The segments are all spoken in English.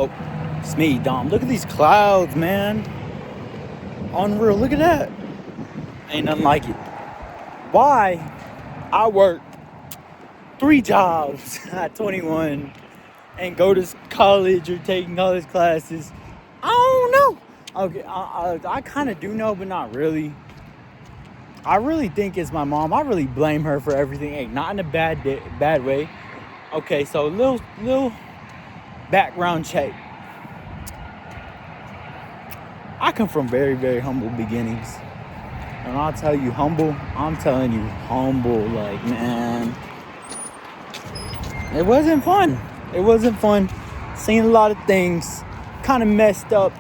Oh, it's me, Dom. Look at these clouds, man. Unreal. Look at that. Ain't nothing like it. Why I work 3 jobs at 21 and go to college or taking college classes, I don't know. Okay, I kind of do know, but not really. I really think it's my mom. I really blame her for everything. Hey, not in a bad way. Okay, so little background check. I come from very, very humble beginnings. And I'll tell you humble, I'm telling you humble, like, man. It wasn't fun. It wasn't fun. Seen a lot of things. Kind of messed up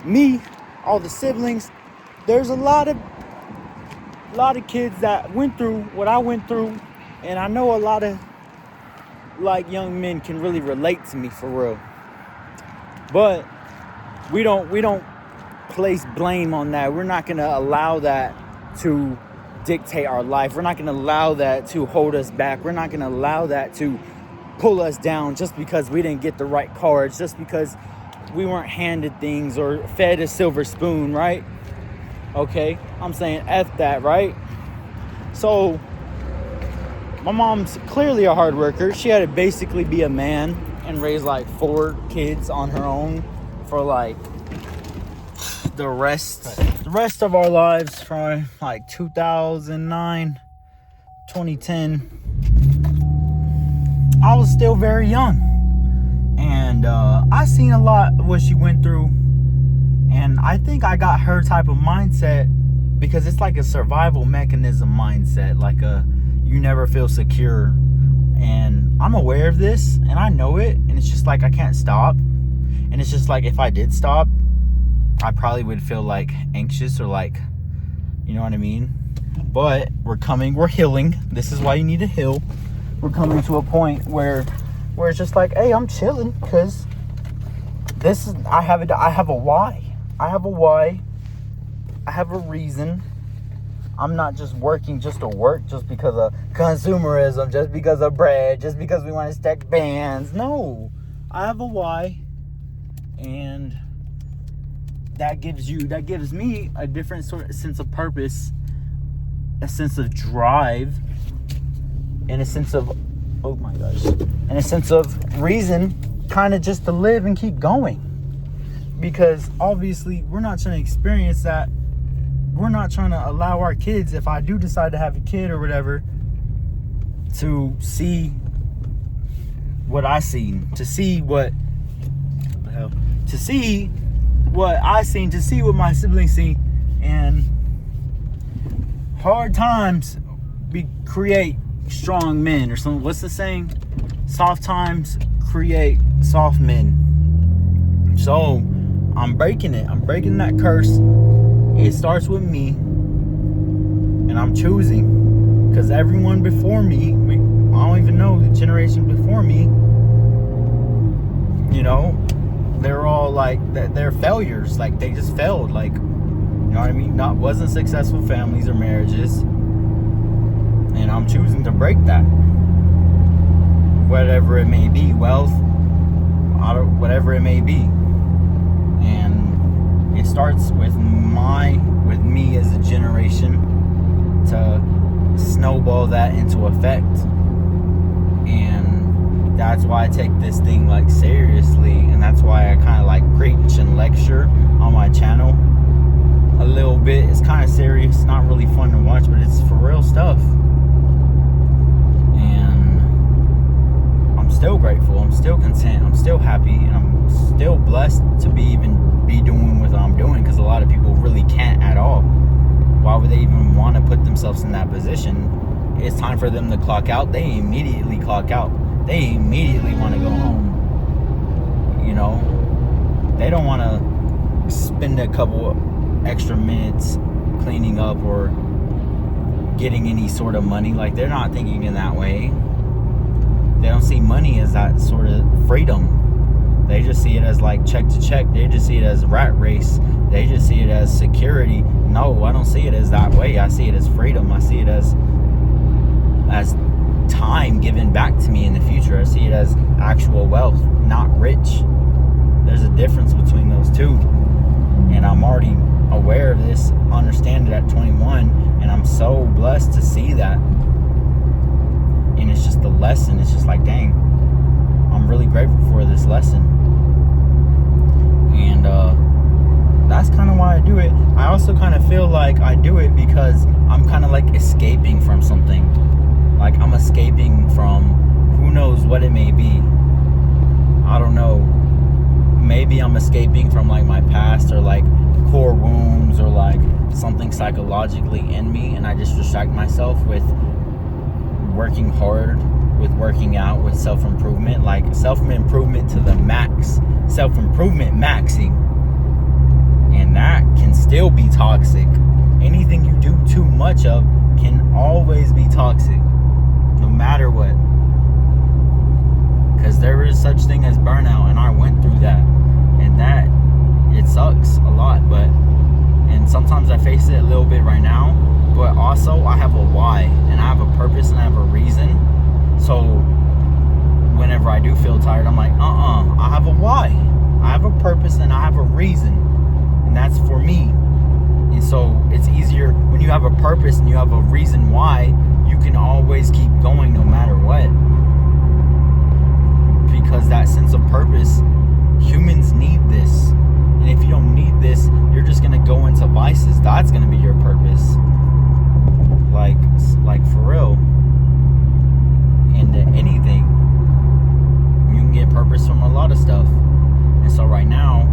me, all the siblings. There's a lot of kids that went through what I went through. And I know a lot of, like, young men can really relate to me for real. But we don't place blame on that. We're not going to allow that to dictate our life. We're not going to allow that to hold us back. We're not going to allow that to pull us down just because we didn't get the right cards, just because we weren't handed things or fed a silver spoon, right? Okay, I'm saying F that, right? So my mom's clearly a hard worker. She had to basically be a man and raise like 4 kids on her own for like the rest of our lives, from like 2009, 2010. I was still very young, and I seen a lot of what she went through, and I think I got her type of mindset because it's like a survival mechanism mindset, like you never feel secure. And I'm aware of this, and I know it, and it's just like I can't stop. And it's just like if I did stop, I probably would feel like anxious or like, you know what I mean? But we're healing. This is why you need to heal. We're coming to a point where it's just like, hey, I'm chilling because I have a why. I have a why. I have a reason. I'm not just working just to work, just because of consumerism, just because of bread, just because we want to stack bands. No, I have a why, and that gives me a different sort of sense of purpose, a sense of drive, and a sense of, oh my gosh, and a sense of reason, kind of just to live and keep going. Because obviously we're not trying to experience that. We're not trying to allow our kids, if I do decide to have a kid or whatever, to see what I seen, to see what I seen, to see what my siblings see. And hard times create strong men, or something. What's the saying? Soft times create soft men. So I'm breaking it. I'm breaking that curse. It starts with me, and I'm choosing, because everyone before me, I don't even know, the generation before me, you know, they're all like, they're failures. Like, they just failed. Like, you know what I mean? Wasn't successful families or marriages. And I'm choosing to break that. Whatever it may be, wealth, whatever it may be. And it starts with me as a generation to snowball that into effect. And that's why I take this thing like seriously, and that's why I kind of like preach and lecture on my channel a little bit. It's kind of serious, not really fun to watch, but it's for real stuff. And I'm still grateful, I'm still content, I'm still happy, and I'm still blessed to be doing what I'm doing, because a lot of people really can't at all. Why would they even want to put themselves in that position? It's time for them to clock out. They immediately clock out. They immediately want to go home. You know, they don't want to spend a couple extra minutes cleaning up or getting any sort of money. Like, they're not thinking in that way. They don't see money as that sort of freedom. They just see it as like check to check. They just see it as rat race. They just see it as security. No, I don't see it as that way. I see it as freedom. I see it as time given back to me in the future. I see it as actual wealth, not rich. There's a difference between those two. And I'm already aware of this, understand it at 21, and I'm so blessed to see that. And it's just a lesson. It's just like, dang, I'm really grateful for this lesson. And that's kind of why I do it. I also kind of feel like I do it because I'm kind of like escaping from something. Like I'm escaping from who knows what it may be. I don't know. Maybe I'm escaping from like my past or like core wounds or like something psychologically in me, and I just distract myself with working hard, with working out, with self-improvement, like self-improvement to the max, self-improvement maxing. And that can still be toxic. Anything you do too much of can always be toxic, no matter what. Because there is such thing as burnout, and I went through that. And that, it sucks a lot, and sometimes I face it a little bit right now, but also I have a why, and I have a purpose, and I have a reason. So whenever I do feel tired, I'm like, I have a why. I have a purpose, and I have a reason, and that's for me. And so it's easier when you have a purpose and you have a reason why. You can always keep going no matter what, because that sense of purpose, humans need this. And if you don't need this, you're just going to go into vices. That's going to be your purpose. Like for real. Into anything. You can get purpose from a lot of stuff. And so right now,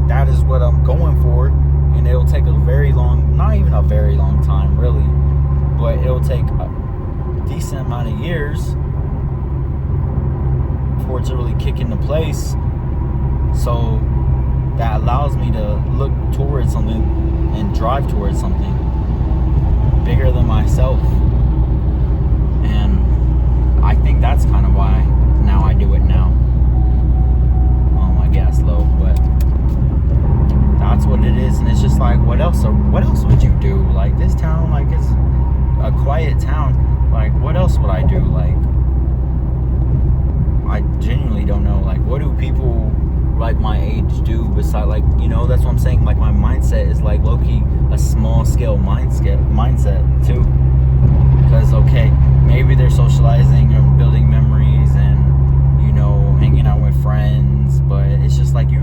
that is what I'm going for. And it'll take a very long, not even a very long time, really. But it'll take a decent amount of years for it to really kick into place. So that allows me to look towards something and drive towards something bigger than myself. And I think that's kind of why now I do it now. Oh, my gas low, but that's what it is. And it's just like, what else would you do? Like, this town, like, it's a quiet town. Like, what else would I do? Like, I genuinely don't know. Like, what do people like my age do besides, like, you know, that's what I'm saying. Like, my mindset is like low-key a small scale mindset too. Because, okay, maybe they're socializing and building memories and, you know, hanging out with friends, but it's just like you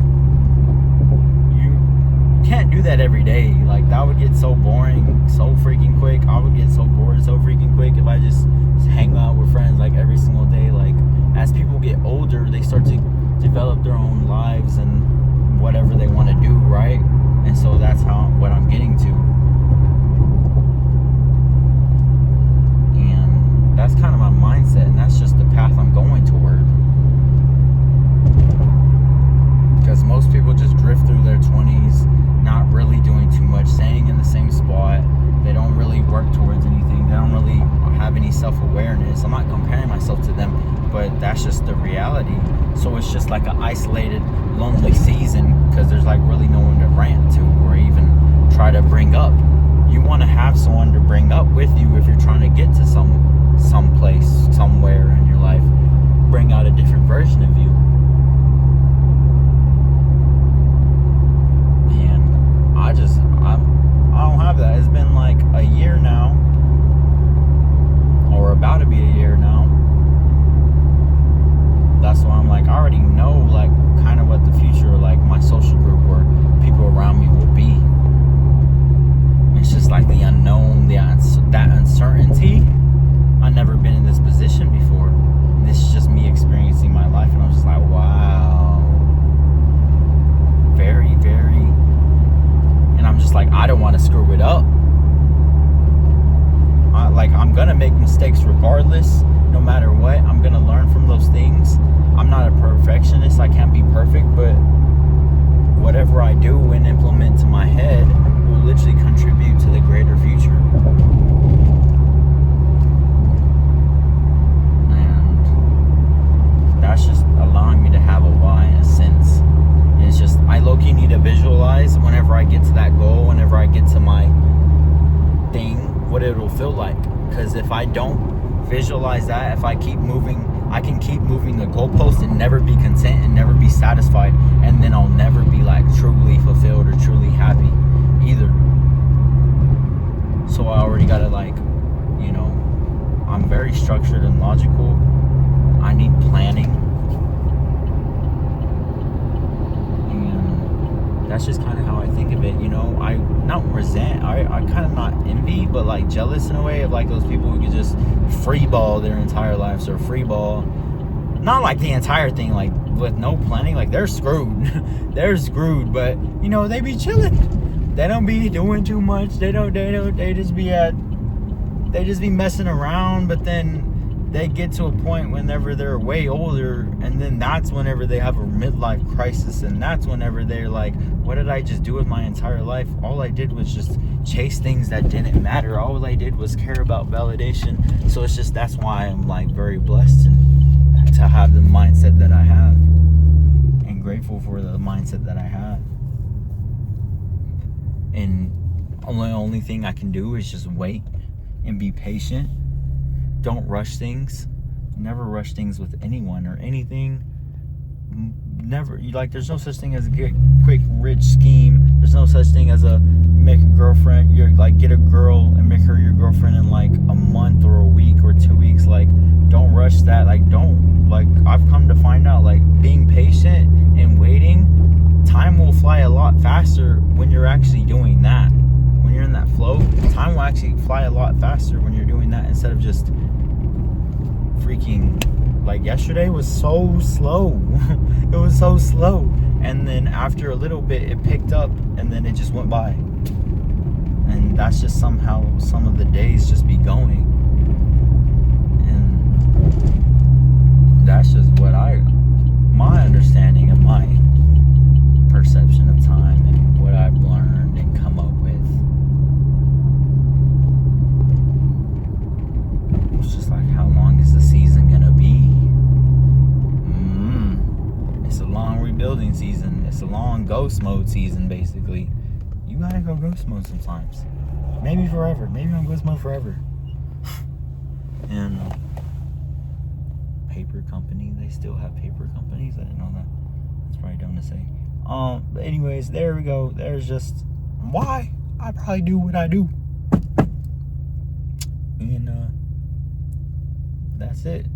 can't do that every day. Like, that would get so boring so freaking quick. I would get so bored so freaking quick if I just hang out with friends like every single day. Like, as people get older, they start to develop their own lives and whatever they want to do, right? And so that's what I'm getting to. And that's kind of my mindset, and that's just the path I'm going toward. Because most people just drift through their 20s, not really doing too much, staying in the same spot. They don't really work towards anything. They don't really have any self-awareness. I'm not comparing myself to them, but that's just the reality. So it's just like an isolated, lonely season, because there's like really no one to rant to or even try to bring up. You want to have someone to bring up with you if you're trying to get to some place, somewhere in your life. Bring out a different version of you. And I don't have that. It's been like a year now, or about to be a year now. That's why I'm like, I already know like kind of what the future, like my social group or people around me will be. It's just like the unknown, that uncertainty. I've never been in this position before. This is just me experiencing my life, and I'm just like, wow. Very, very. And I'm just like, I don't want to screw it up. I'm gonna make mistakes regardless, no matter what. I'm gonna learn from those things. I'm not a perfectionist. I can't be perfect, but whatever I do and implement to my head will literally contribute to the greater future. And that's just allowing me to have a why in a sense. And it's just, I low-key need to visualize whenever I get to that goal, whenever I get to my thing, what it'll feel like. Because if I don't visualize that, if I keep moving, I can keep moving the goalpost and never be content and never be satisfied, and then I'll never be like truly fulfilled or truly happy either. So I already gotta like, you know, I'm very structured and logical. I need planning. And that's just kind of how I think of it, you know. I not resent, I kind of not envy, but like jealous in a way of like those people who can just free ball their entire lives, or free ball. Not like the entire thing, like with no planning, like they're screwed. They're screwed, but you know, they be chilling. They don't be doing too much. They just be messing around, but then they get to a point whenever they're way older, and then that's whenever they have a midlife crisis, and that's whenever they're like, what did I just do with my entire life? All I did was just chase things that didn't matter. All I did was care about validation. So it's just, that's why I'm like very blessed and to have the mindset that I have, and grateful for the mindset that I have. And only thing I can do is just wait and be patient. Don't rush things. Never rush things with anyone or anything. Never, like, there's no such thing as a quick rich scheme. There's no such thing as a make a girlfriend. You're like, get a girl and make her your girlfriend in like a month or a week or 2 weeks. Like, don't rush that. Like, don't, like, I've come to find out, like, being patient and waiting, time will fly a lot faster when you're actually doing that. When you're in that flow, time will actually fly a lot faster when you're doing that, instead of just freaking, like, yesterday was so slow. It was so slow, and then after a little bit it picked up, and then it just went by. And that's just somehow some of the days just be going, and that's just what my understanding of my perception of time and what I've learned and come up with. It's just like, how long is the season gonna be? It's a long rebuilding season. It's a long ghost mode season, basically. You gotta go ghost mode sometimes. Maybe forever. Maybe I'm ghost mode forever. And paper company, they still have paper companies. I didn't know that. That's probably dumb to say. But anyways, there we go. There's just why I probably do what I do. And that's it.